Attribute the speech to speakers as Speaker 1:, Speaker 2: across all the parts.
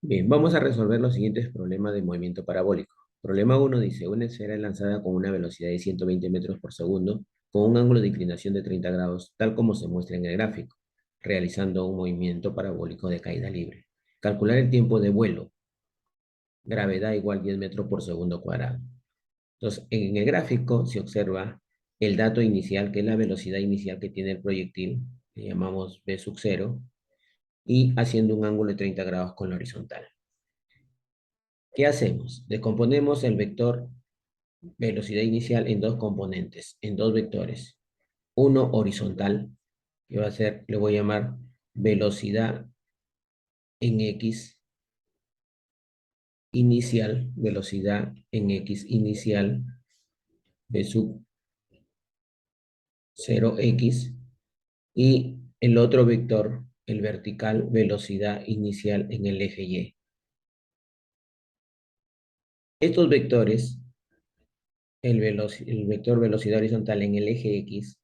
Speaker 1: Bien, vamos a resolver los siguientes problemas de movimiento parabólico. Problema uno dice, una esfera es lanzada con una velocidad de 120 metros por segundo con un ángulo de inclinación de 30 grados, tal como se muestra en el gráfico, realizando un movimiento parabólico de caída libre. Calcular el tiempo de vuelo, gravedad igual 10 metros por segundo cuadrado. Entonces, en el gráfico se observa el dato inicial, que es la velocidad inicial que tiene el proyectil, que llamamos v sub 0, y haciendo un ángulo de 30 grados con la horizontal. ¿Qué hacemos? Descomponemos el vector velocidad inicial en dos componentes, en dos vectores. Uno horizontal, que va a ser, le voy a llamar velocidad en X inicial, velocidad en X inicial de sub 0x, y el otro vector, el vertical, velocidad inicial en el eje Y. Estos vectores, el vector velocidad horizontal en el eje X,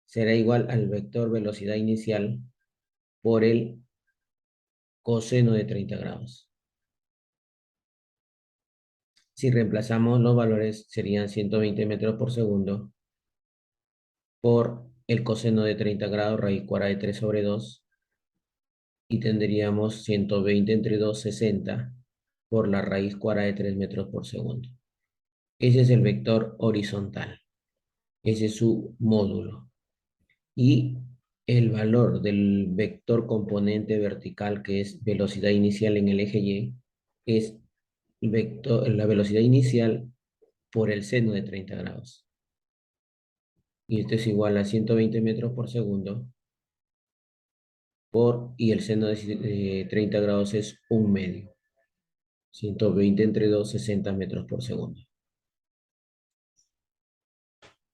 Speaker 1: será igual al vector velocidad inicial por el coseno de 30 grados. Si reemplazamos los valores, serían 120 metros por segundo por el coseno de 30 grados, raíz cuadrada de 3 sobre 2, y tendríamos 120 entre 2, 60, por la raíz cuadrada de 3 metros por segundo. Ese es el vector horizontal. Ese es su módulo. Y el valor del vector componente vertical, que es velocidad inicial en el eje Y, es la velocidad inicial por el seno de 30 grados. Y esto es igual a 120 metros por segundo y el seno de 30 grados es 1/2. 120 entre 2, 60 metros por segundo.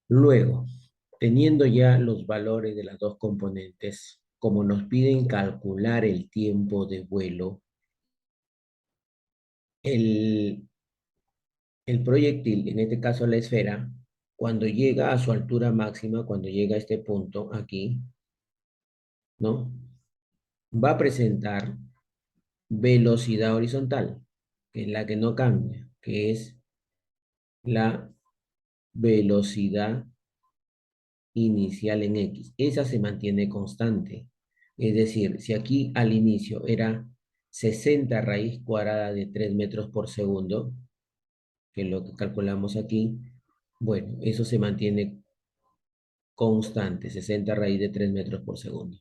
Speaker 1: Luego, teniendo ya los valores de las dos componentes, como nos piden calcular el tiempo de vuelo, el, el proyectil, en este caso la esfera, cuando llega a su altura máxima, cuando llega a este punto aquí, ¿no? Va a presentar velocidad horizontal, que es la que no cambia, que es la velocidad inicial en X. Esa se mantiene constante. Es decir, si aquí al inicio era 60 raíz cuadrada de 3 metros por segundo, que es lo que calculamos aquí, bueno, eso se mantiene constante, 60 raíz de 3 metros por segundo.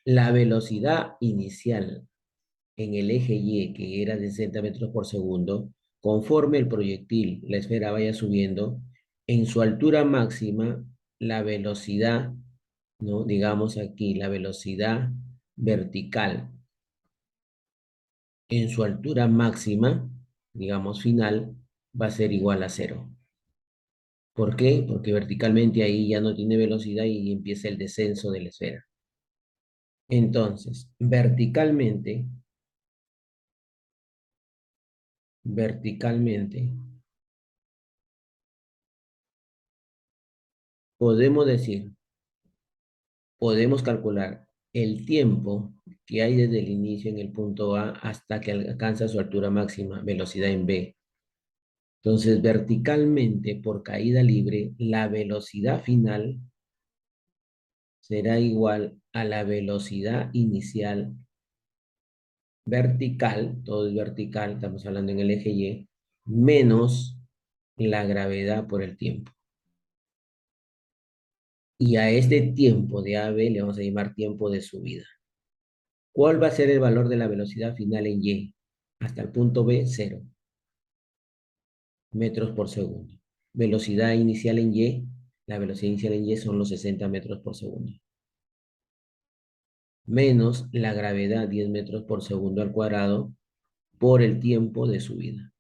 Speaker 1: La velocidad inicial en el eje Y, que era de 60 metros por segundo, conforme el proyectil, la esfera vaya subiendo, en su altura máxima, la velocidad, ¿no? Digamos aquí, la velocidad vertical en su altura máxima, digamos final, va a ser igual a cero. ¿Por qué? Porque verticalmente ahí ya no tiene velocidad y empieza el descenso de la esfera. Entonces, verticalmente, podemos decir, podemos calcular el tiempo que hay desde el inicio en el punto A hasta que alcanza su altura máxima, velocidad en V. Entonces, verticalmente, por caída libre, la velocidad final será igual a la velocidad inicial vertical, todo es vertical, estamos hablando en el eje Y, menos la gravedad por el tiempo. Y a este tiempo de AB le vamos a llamar tiempo de subida. ¿Cuál va a ser el valor de la velocidad final en Y? Hasta el punto B, 0 metros por segundo. Velocidad inicial en Y, la velocidad inicial en Y son los 60 metros por segundo. Menos la gravedad, 10 metros por segundo al cuadrado, por el tiempo de subida.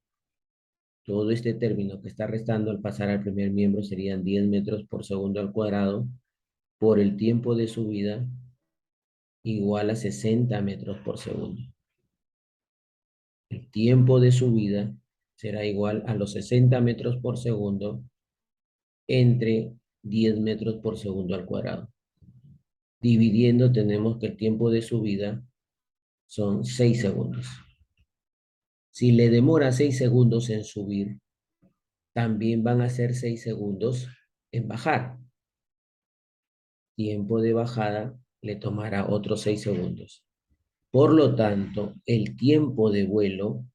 Speaker 1: Todo este término que está restando al pasar al primer miembro serían 10 metros por segundo al cuadrado, por el tiempo de subida, igual a 60 metros por segundo. El tiempo de subida será igual a los 60 metros por segundo entre 10 metros por segundo al cuadrado. Dividiendo, tenemos que el tiempo de subida son 6 segundos. Si le demora 6 segundos en subir, también van a ser 6 segundos en bajar. Tiempo de bajada le tomará otros 6 segundos. Por lo tanto, el tiempo de vuelo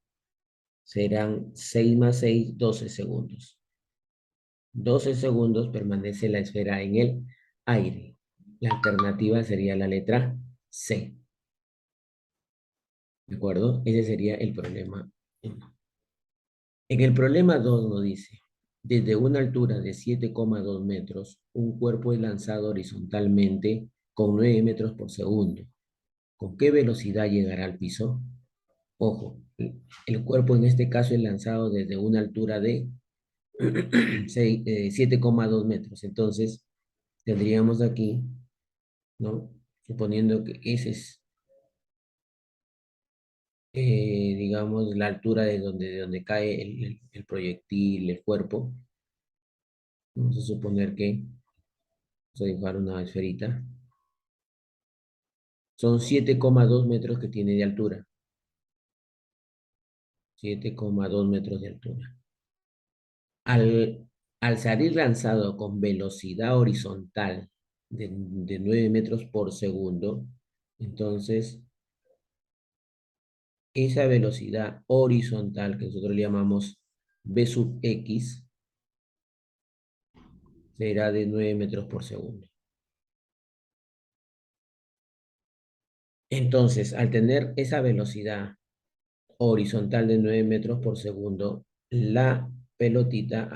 Speaker 1: serán 6 más 6, 12 segundos. 12 segundos permanece la esfera en el aire. La alternativa sería la letra C. ¿De acuerdo? Ese sería el problema 1. En el problema 2 nos dice, desde una altura de 7,2 metros, un cuerpo es lanzado horizontalmente con 9 metros por segundo. ¿Con qué velocidad llegará al piso? Ojo, el cuerpo en este caso es lanzado desde una altura de 7,2 metros. Entonces, tendríamos aquí, ¿no? Suponiendo que ese es, digamos, la altura de donde cae el proyectil, el cuerpo. Vamos a suponer que, vamos a dibujar una esferita. Son 7,2 metros que tiene de altura. 7,2 metros de altura. Al salir lanzado con velocidad horizontal de 9 metros por segundo, entonces esa velocidad horizontal que nosotros le llamamos v sub x será de 9 metros por segundo. Entonces, al tener esa velocidad horizontal de 9 metros por segundo, la pelotita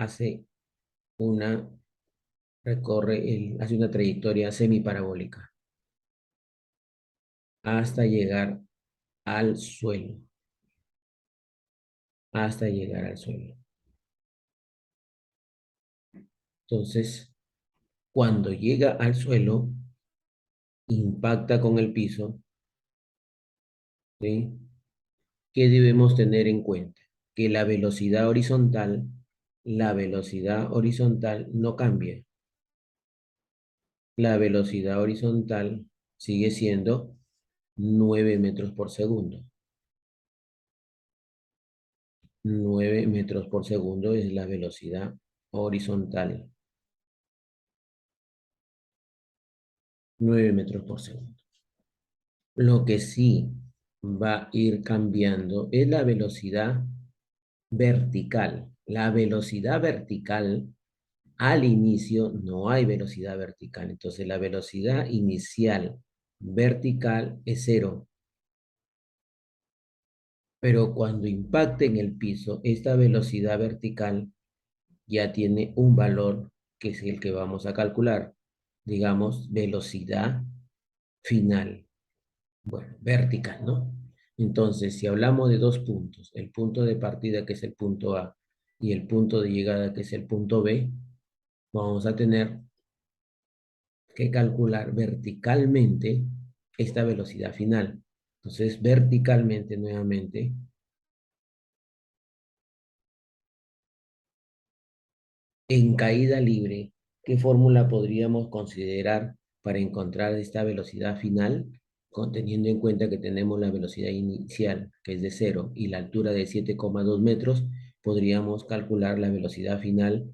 Speaker 1: una, hace una trayectoria semiparabólica hasta llegar al suelo, hasta llegar al suelo. Entonces, cuando llega al suelo, impacta con el piso, ¿sí? ¿Qué debemos tener en cuenta? Que la velocidad horizontal no cambia. La velocidad horizontal sigue siendo 9 metros por segundo. 9 metros por segundo es la velocidad horizontal. 9 metros por segundo. Lo que sí va a ir cambiando es la velocidad vertical. La velocidad vertical, al inicio no hay velocidad vertical. Entonces la velocidad inicial vertical es cero. Pero cuando impacte en el piso, esta velocidad vertical ya tiene un valor que es el que vamos a calcular. Digamos, velocidad final. Bueno, vertical, ¿no? Entonces, si hablamos de dos puntos, el punto de partida que es el punto A y el punto de llegada que es el punto B, vamos a tener que calcular verticalmente esta velocidad final. Entonces, verticalmente nuevamente, en caída libre, ¿qué fórmula podríamos considerar para encontrar esta velocidad final? Teniendo en cuenta que tenemos la velocidad inicial, que es de cero, y la altura de 7,2 metros, podríamos calcular la velocidad final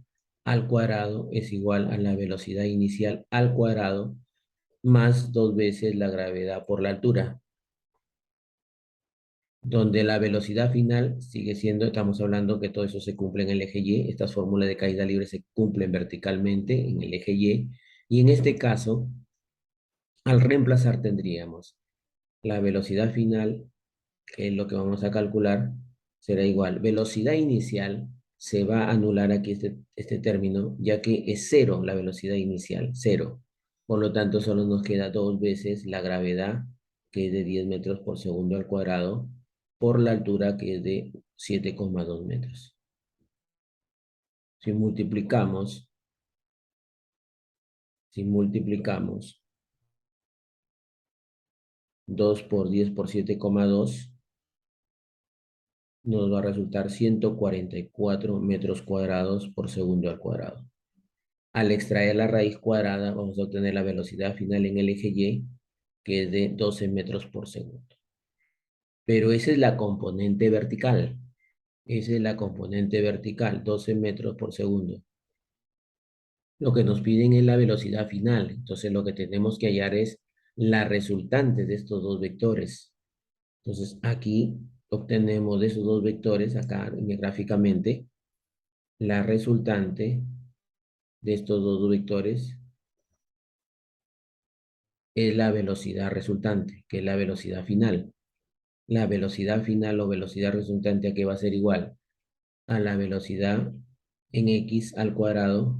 Speaker 1: al cuadrado es igual a la velocidad inicial al cuadrado más 2 veces la gravedad por la altura, donde la velocidad final sigue siendo, estamos hablando que todo eso se cumple en el eje Y, estas fórmulas de caída libre se cumplen verticalmente en el eje y en este caso, al reemplazar tendríamos la velocidad final, que es lo que vamos a calcular, será igual. Velocidad inicial, se va a anular aquí este término, ya que es cero la velocidad inicial, cero. Por lo tanto, solo nos queda 2 veces la gravedad, que es de 10 metros por segundo al cuadrado, por la altura, que es de 7,2 metros. Si multiplicamos, si multiplicamos 2 por 10 por 7,2, nos va a resultar 144 metros cuadrados por segundo al cuadrado. Al extraer la raíz cuadrada, vamos a obtener la velocidad final en el eje Y, que es de 12 metros por segundo. pero esa es la componente vertical. Esa es la componente vertical, 12 metros por segundo. Lo que nos piden es la velocidad final. Entonces lo que tenemos que hallar es la resultante de estos dos vectores. Entonces aquí obtenemos de esos dos vectores, acá gráficamente, la resultante de estos dos vectores es la velocidad resultante, que es la velocidad final. La velocidad final o velocidad resultante aquí va a ser igual a la velocidad en x al cuadrado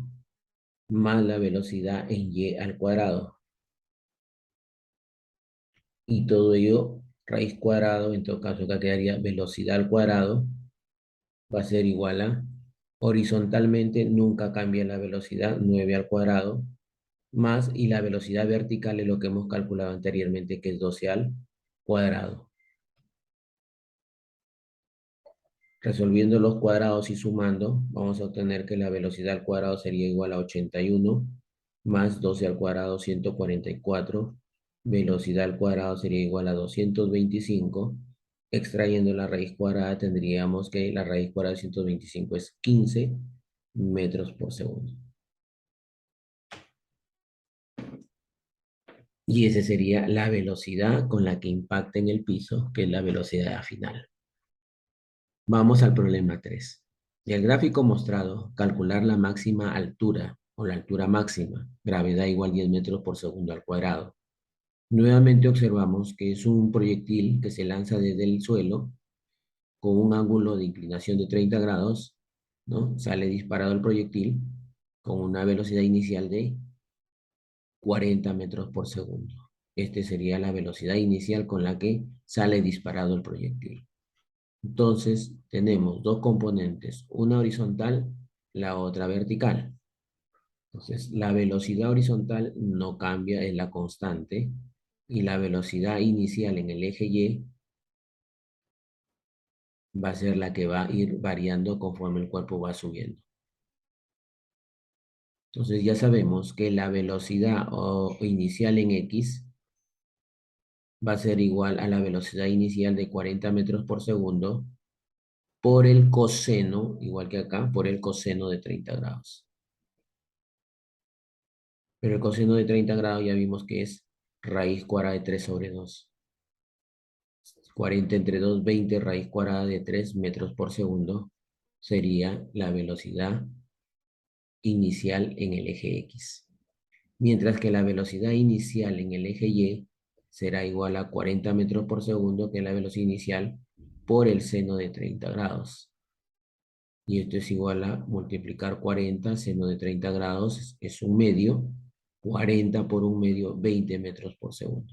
Speaker 1: más la velocidad en y al cuadrado. Y todo ello, raíz cuadrado, en todo caso acá quedaría velocidad al cuadrado, va a ser igual a, horizontalmente nunca cambia la velocidad, 9 al cuadrado, más, y la velocidad vertical es lo que hemos calculado anteriormente, que es 12 al cuadrado. Resolviendo los cuadrados y sumando, vamos a obtener que la velocidad al cuadrado sería igual a 81 más 12 al cuadrado, 144. Velocidad al cuadrado sería igual a 225. Extrayendo la raíz cuadrada, tendríamos que la raíz cuadrada de 125 es 15 metros por segundo. Y esa sería la velocidad con la que impacta en el piso, que es la velocidad final. Vamos al problema 3. El gráfico mostrado, calcular la máxima altura o la altura máxima, gravedad igual 10 metros por segundo al cuadrado. Nuevamente observamos que es un proyectil que se lanza desde el suelo con un ángulo de inclinación de 30 grados, ¿no? Sale disparado el proyectil con una velocidad inicial de 40 metros por segundo. Esta sería la velocidad inicial con la que sale disparado el proyectil. Entonces, tenemos dos componentes, una horizontal, la otra vertical. Entonces, la velocidad horizontal no cambia, es la constante, y la velocidad inicial en el eje Y va a ser la que va a ir variando conforme el cuerpo va subiendo. Entonces, ya sabemos que la velocidad inicial en X va a ser igual a la velocidad inicial de 40 metros por segundo por el coseno, igual que acá, por el coseno de 30 grados. Pero el coseno de 30 grados ya vimos que es raíz cuadrada de 3 sobre 2. 40 entre 2, 20, raíz cuadrada de 3 metros por segundo sería la velocidad inicial en el eje X. Mientras que la velocidad inicial en el eje Y será igual a 40 metros por segundo, que es la velocidad inicial por el seno de 30 grados. Y esto es igual a multiplicar 40, seno de 30 grados es un medio, 40 por un medio, 20 metros por segundo.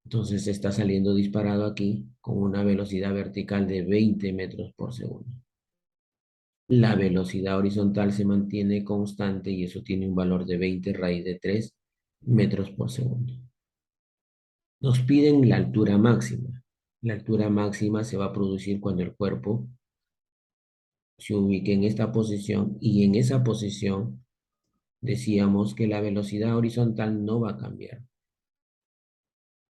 Speaker 1: Entonces está saliendo disparado aquí con una velocidad vertical de 20 metros por segundo. La velocidad horizontal se mantiene constante y eso tiene un valor de 20 raíz de 3 metros por segundo. Nos piden la altura máxima. La altura máxima se va a producir cuando el cuerpo se ubique en esta posición, y en esa posición decíamos que la velocidad horizontal no va a cambiar.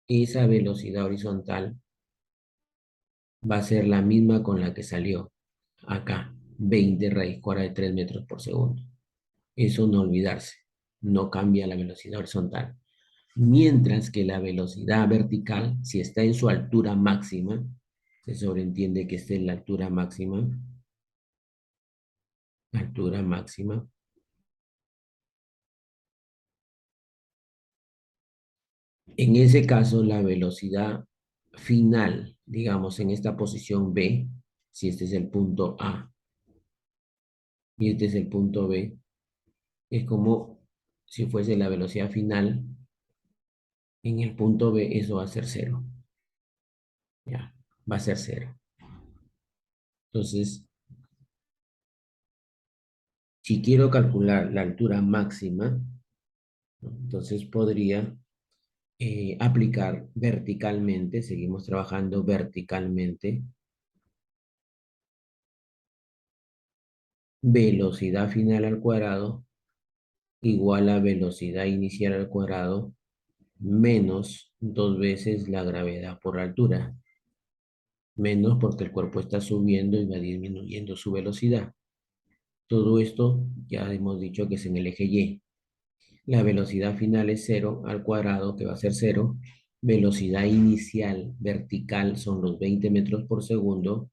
Speaker 1: Esa velocidad horizontal va a ser la misma con la que salió acá, 20 raíz cuadrada de 3 metros por segundo. Eso no olvidarse, no cambia la velocidad horizontal. Mientras que la velocidad vertical, si está en su altura máxima, se sobreentiende que esté en la altura máxima, en ese caso la velocidad final, digamos en esta posición B, si este es el punto A y este es el punto B, es como si fuese la velocidad final en el punto B, eso va a ser cero. Ya, va a ser cero. Entonces, si quiero calcular la altura máxima, ¿no? Entonces podría aplicar verticalmente, seguimos trabajando verticalmente, velocidad final al cuadrado igual a velocidad inicial al cuadrado menos dos veces la gravedad por altura, menos porque el cuerpo está subiendo y va disminuyendo su velocidad. Todo esto ya hemos dicho que es en el eje Y. La velocidad final es cero al cuadrado, que va a ser cero. Velocidad inicial vertical son los 20 metros por segundo.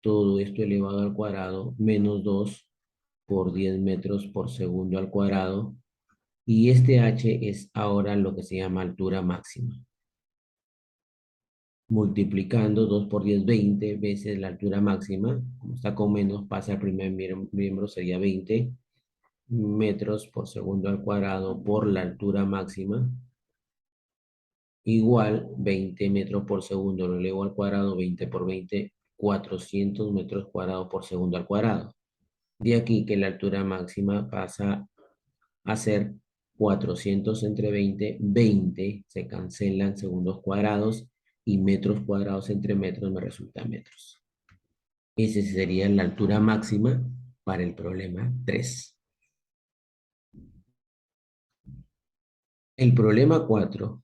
Speaker 1: Todo esto elevado al cuadrado, menos 2 por 10 metros por segundo al cuadrado. Y este h es ahora lo que se llama altura máxima. Multiplicando 2 por 10, 20 veces la altura máxima. Como está con menos, pasa al primer miembro, sería 20 metros por segundo al cuadrado por la altura máxima, igual 20 metros por segundo, lo elevo al cuadrado, 20 por 20, 400 metros cuadrados por segundo al cuadrado. De aquí que la altura máxima pasa a ser 400 entre 20, 20 se cancelan segundos cuadrados y metros cuadrados entre metros me resulta metros. Esa sería la altura máxima para el problema 3. El problema 4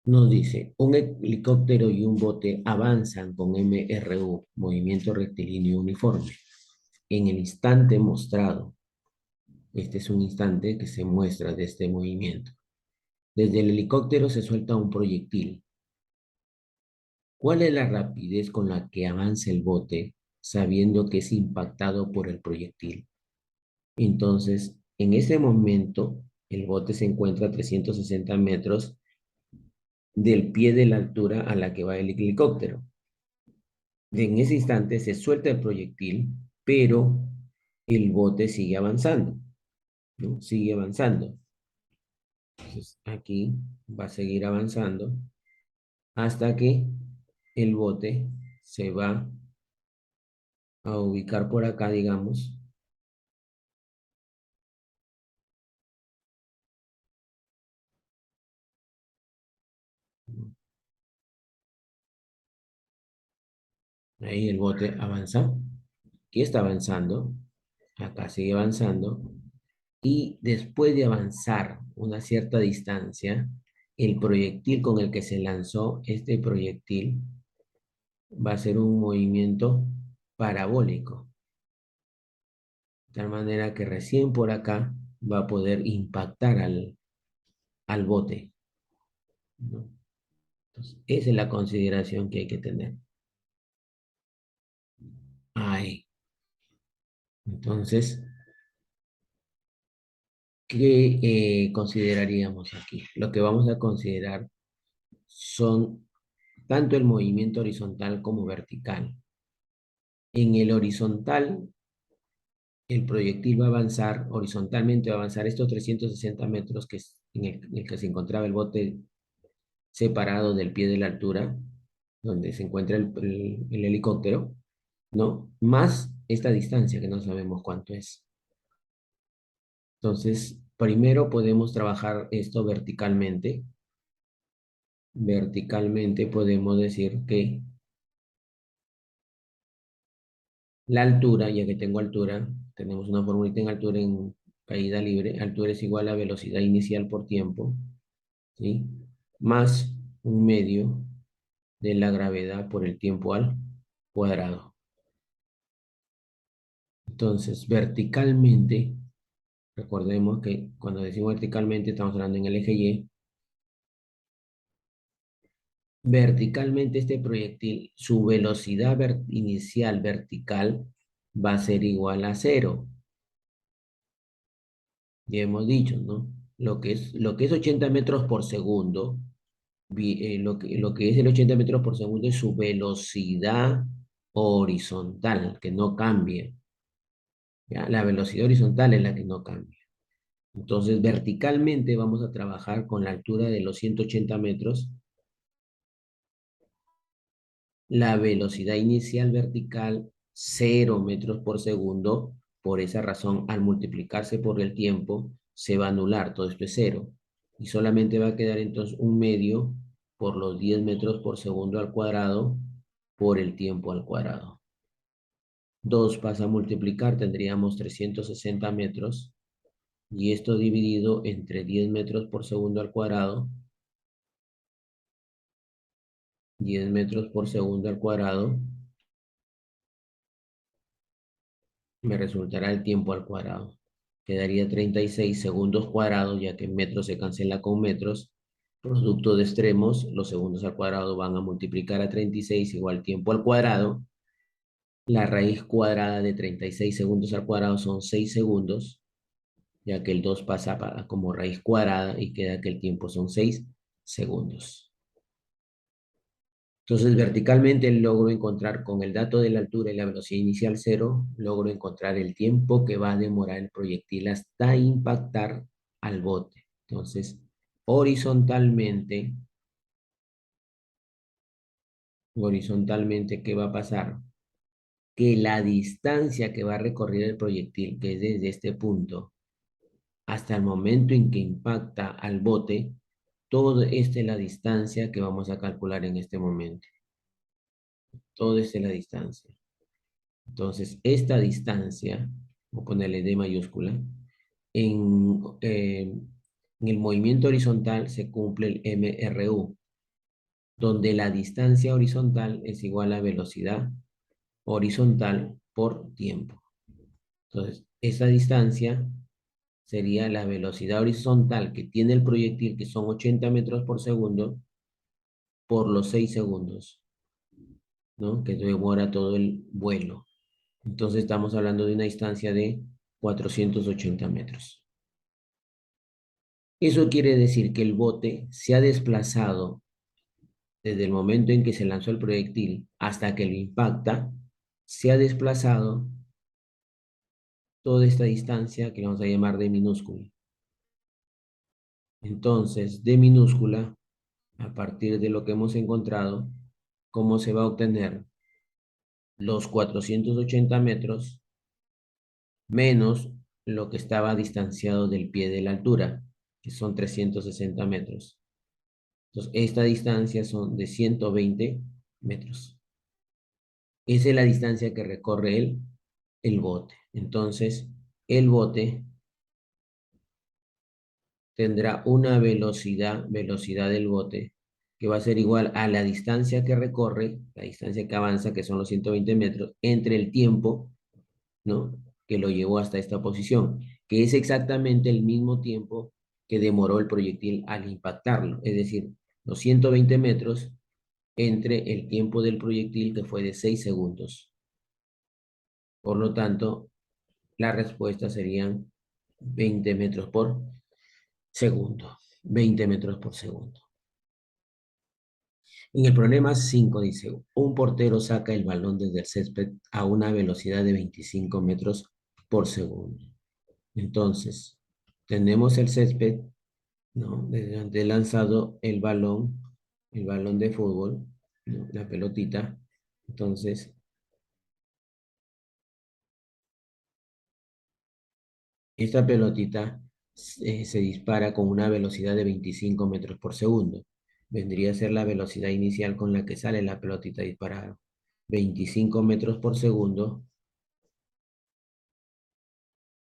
Speaker 1: nos dice, un helicóptero y un bote avanzan con MRU, movimiento rectilíneo uniforme. En el instante mostrado, este es un instante que se muestra de este movimiento. Desde el helicóptero se suelta un proyectil. ¿Cuál es la rapidez con la que avanza el bote sabiendo que es impactado por el proyectil? Entonces, en ese momento, el bote se encuentra a 360 metros del pie de la altura a la que va el helicóptero. En ese instante se suelta el proyectil, pero el bote sigue avanzando, ¿no? Sigue avanzando. Entonces, aquí va a seguir avanzando hasta que el bote se va a ubicar por acá, digamos. Ahí el bote avanza. Aquí está avanzando. Acá sigue avanzando. Y después de avanzar una cierta distancia, el proyectil con el que se lanzó, este proyectil, va a ser un movimiento parabólico. De tal manera que recién por acá va a poder impactar al bote, ¿no? Entonces, esa es la consideración que hay que tener. Ahí. Entonces, ¿qué consideraríamos aquí? Lo que vamos a considerar son tanto el movimiento horizontal como vertical. En el horizontal, el proyectil va a avanzar, horizontalmente va a avanzar estos 360 metros que es en el que se encontraba el bote separado del pie de la altura, donde se encuentra el helicóptero, ¿no? Más esta distancia que no sabemos cuánto es. Entonces, primero podemos trabajar esto verticalmente. Verticalmente podemos decir que la altura, ya que tengo altura, tenemos una formulita en altura en caída libre, altura es igual a velocidad inicial por tiempo, ¿sí? Más un medio de la gravedad por el tiempo al cuadrado. Entonces, verticalmente, recordemos que cuando decimos verticalmente estamos hablando en el eje Y. Verticalmente este proyectil, su velocidad inicial vertical va a ser igual a cero. Ya hemos dicho, ¿no? Lo que es 80 metros por segundo, lo que es el 80 metros por segundo es su velocidad horizontal, que no cambia. ¿Ya? La velocidad horizontal es la que no cambia. Entonces, verticalmente vamos a trabajar con la altura de los 180 metros, la velocidad inicial vertical 0 metros por segundo. Por esa razón, al multiplicarse por el tiempo, se va a anular, todo esto es cero. Y solamente va a quedar entonces un medio por los 10 metros por segundo al cuadrado por el tiempo al cuadrado. 2 pasa a multiplicar, tendríamos 360 metros. Y esto dividido entre 10 metros por segundo al cuadrado 10 metros por segundo al cuadrado me resultará el tiempo al cuadrado. Quedaría 36 segundos cuadrados, ya que metros se cancela con metros. Producto de extremos, los segundos al cuadrado van a multiplicar a 36 igual tiempo al cuadrado. La raíz cuadrada de 36 segundos al cuadrado son 6 segundos, ya que el 2 pasa como raíz cuadrada y queda que el tiempo son 6 segundos. Entonces, verticalmente logro encontrar con el dato de la altura y la velocidad inicial cero, logro encontrar el tiempo que va a demorar el proyectil hasta impactar al bote. Entonces, horizontalmente, ¿qué va a pasar? Que la distancia que va a recorrer el proyectil, que es desde este punto hasta el momento en que impacta al bote, todo esta es la distancia que vamos a calcular en este momento. Todo esta es la distancia. Entonces, esta distancia, voy a ponerle D mayúscula, en el movimiento horizontal se cumple el MRU, donde la distancia horizontal es igual a velocidad horizontal por tiempo. Entonces, esa distancia sería la velocidad horizontal que tiene el proyectil, que son 80 metros por segundo, por los 6 segundos, ¿no? Que demora todo el vuelo. Entonces estamos hablando de una distancia de 480 metros. Eso quiere decir que el bote se ha desplazado desde el momento en que se lanzó el proyectil hasta que lo impacta, se ha desplazado toda esta distancia que vamos a llamar de minúscula. Entonces, de minúscula, a partir de lo que hemos encontrado, ¿cómo se va a obtener? Los 480 metros menos lo que estaba distanciado del pie de la altura, que son 360 metros. Entonces, esta distancia son de 120 metros. Esa es la distancia que recorre el bote. Entonces, el bote tendrá una velocidad del bote, que va a ser igual a la distancia que recorre, la distancia que avanza, que son los 120 metros, entre el tiempo, ¿no? Que lo llevó hasta esta posición, que es exactamente el mismo tiempo que demoró el proyectil al impactarlo, es decir, los 120 metros entre el tiempo del proyectil, que fue de 6 segundos. Por lo tanto, la respuesta serían 20 metros por segundo. 20 metros por segundo. En el problema 5 dice, un portero saca el balón desde el césped a una velocidad de 25 metros por segundo. Entonces, tenemos el césped, ¿no? Desde donde he lanzado el balón de fútbol, ¿no? La pelotita. Entonces, esta pelotita se dispara con una velocidad de 25 metros por segundo. Vendría a ser la velocidad inicial con la que sale la pelotita disparada. 25 metros por segundo.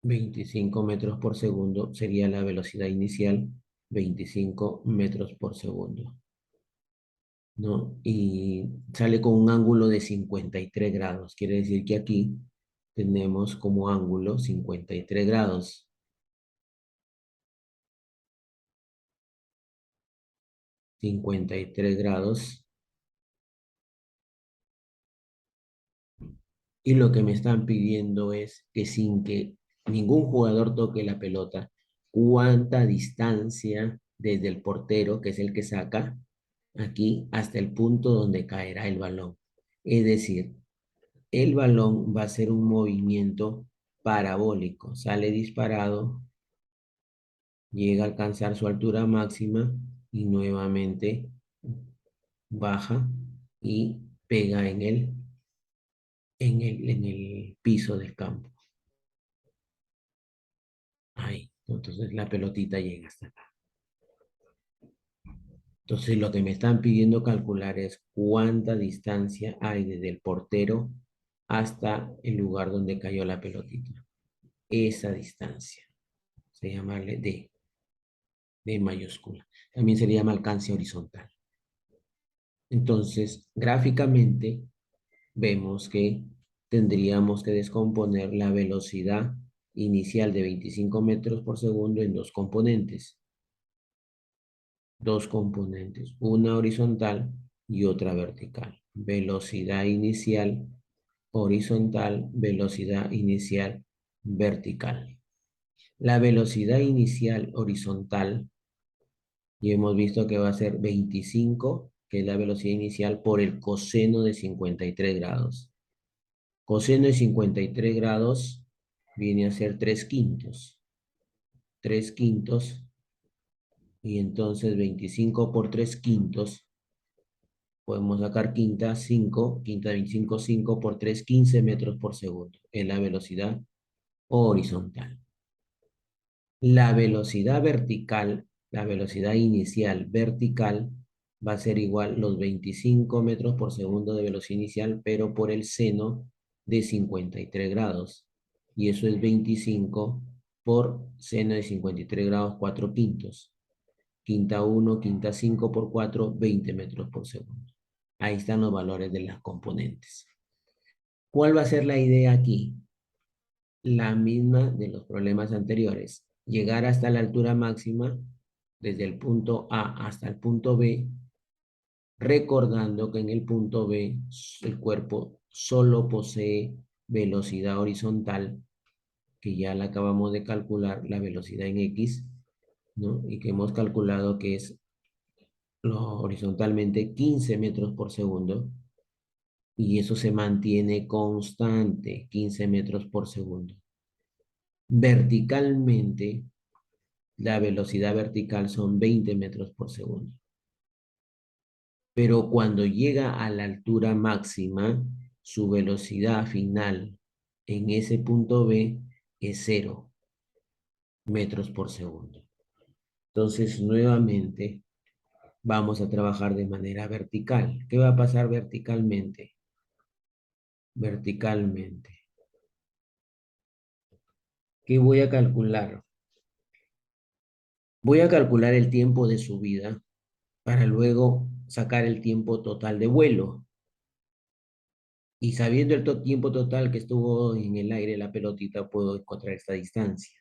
Speaker 1: 25 metros por segundo sería la velocidad inicial. 25 metros por segundo, ¿no? Y sale con un ángulo de 53 grados. Quiere decir que aquí tenemos como ángulo 53 grados. 53 grados. Y lo que me están pidiendo es que sin que ningún jugador toque la pelota, cuánta distancia desde el portero, que es el que saca, aquí hasta el punto donde caerá el balón. Es decir, el balón va a ser un movimiento parabólico. Sale disparado, llega a alcanzar su altura máxima y nuevamente baja y pega en el piso del campo. Ahí. Entonces la pelotita llega hasta acá. Entonces lo que me están pidiendo calcular es cuánta distancia hay desde el portero hasta el lugar donde cayó la pelotita. Esa distancia se llama D mayúscula. También se le llama alcance horizontal. Entonces, gráficamente, vemos que tendríamos que descomponer la velocidad inicial de 25 metros por segundo en dos componentes, una horizontal y otra vertical. Velocidad inicial horizontal, velocidad inicial vertical. La velocidad inicial horizontal, y hemos visto que va a ser 25, que es la velocidad inicial, por el coseno de 53 grados. Coseno de 53 grados viene a ser 3 quintos. 3 quintos, y entonces 25 por 3 quintos, podemos sacar quinta, 5, quinta de 25, 5 por 3, 15 metros por segundo. Es la velocidad horizontal. La velocidad vertical, la velocidad inicial vertical, va a ser igual los 25 metros por segundo de velocidad inicial, pero por el seno de 53 grados. Y eso es 25 por seno de 53 grados, 4 quintos. Quinta 1, quinta 5 por 4, 20 metros por segundo. Ahí están los valores de las componentes. ¿Cuál va a ser la idea aquí? La misma de los problemas anteriores. Llegar hasta la altura máxima, desde el punto A hasta el punto B, recordando que en el punto B el cuerpo solo posee velocidad horizontal, que ya la acabamos de calcular, la velocidad en X, ¿no? Y que hemos calculado que es horizontalmente 15 metros por segundo, y eso se mantiene constante, 15 metros por segundo. Verticalmente, la velocidad vertical son 20 metros por segundo. Pero cuando llega a la altura máxima, su velocidad final en ese punto B es 0 metros por segundo. Entonces, nuevamente, vamos a trabajar de manera vertical. ¿Qué va a pasar verticalmente? Verticalmente. ¿Qué voy a calcular? Voy a calcular el tiempo de subida para luego sacar el tiempo total de vuelo. Y sabiendo el tiempo total que estuvo en el aire la pelotita, puedo encontrar esta distancia.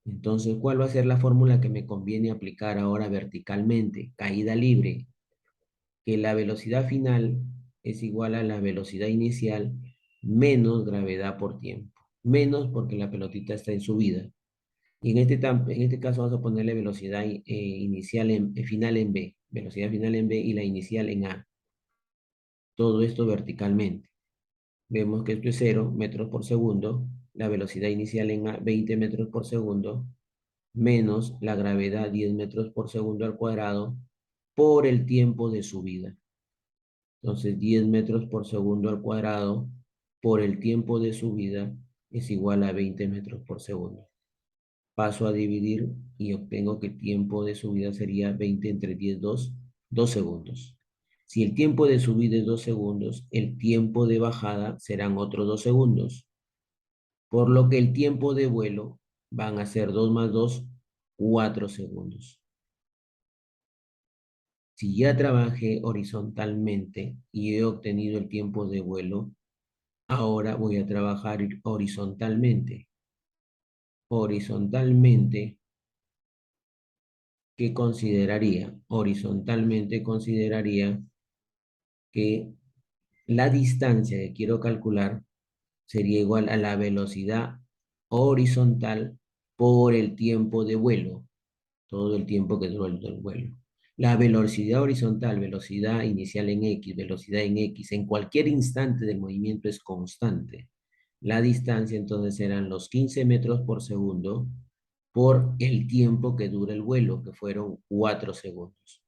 Speaker 1: Entonces, ¿cuál va a ser la fórmula que me conviene aplicar ahora verticalmente? Caída libre, que la velocidad final es igual a la velocidad inicial menos gravedad por tiempo. Menos porque la pelotita está en subida. Y en este caso vamos a ponerle velocidad inicial final en B, velocidad final en B y la inicial en A. Todo esto verticalmente. Vemos que esto es 0 metros por segundo, la velocidad inicial en A, 20 metros por segundo, menos la gravedad 10 metros por segundo al cuadrado por el tiempo de subida. Entonces 10 metros por segundo al cuadrado por el tiempo de subida es igual a 20 metros por segundo. Paso a dividir y obtengo que el tiempo de subida sería 20 entre 10, 2 segundos. Si el tiempo de subida es 2 segundos, el tiempo de bajada serán otros 2 segundos. Por lo que el tiempo de vuelo van a ser 2 más 2, 4 segundos. Si ya trabajé horizontalmente y he obtenido el tiempo de vuelo, ahora voy a trabajar horizontalmente. Horizontalmente, ¿qué consideraría? Horizontalmente consideraría que la distancia que quiero calcular sería igual a la velocidad horizontal por el tiempo de vuelo, todo el tiempo que duró el vuelo. La velocidad horizontal, velocidad inicial en X, velocidad en X, en cualquier instante del movimiento es constante. La distancia entonces serán los 15 metros por segundo por el tiempo que dura el vuelo, que fueron 4 segundos.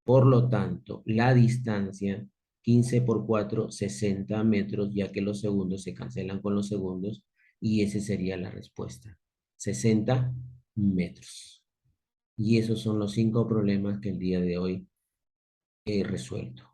Speaker 1: Por lo tanto, la distancia 15 por 4, 60 metros, ya que los segundos se cancelan con los segundos, y esa sería la respuesta. 60 metros. Y esos son los 5 problemas que el día de hoy he resuelto.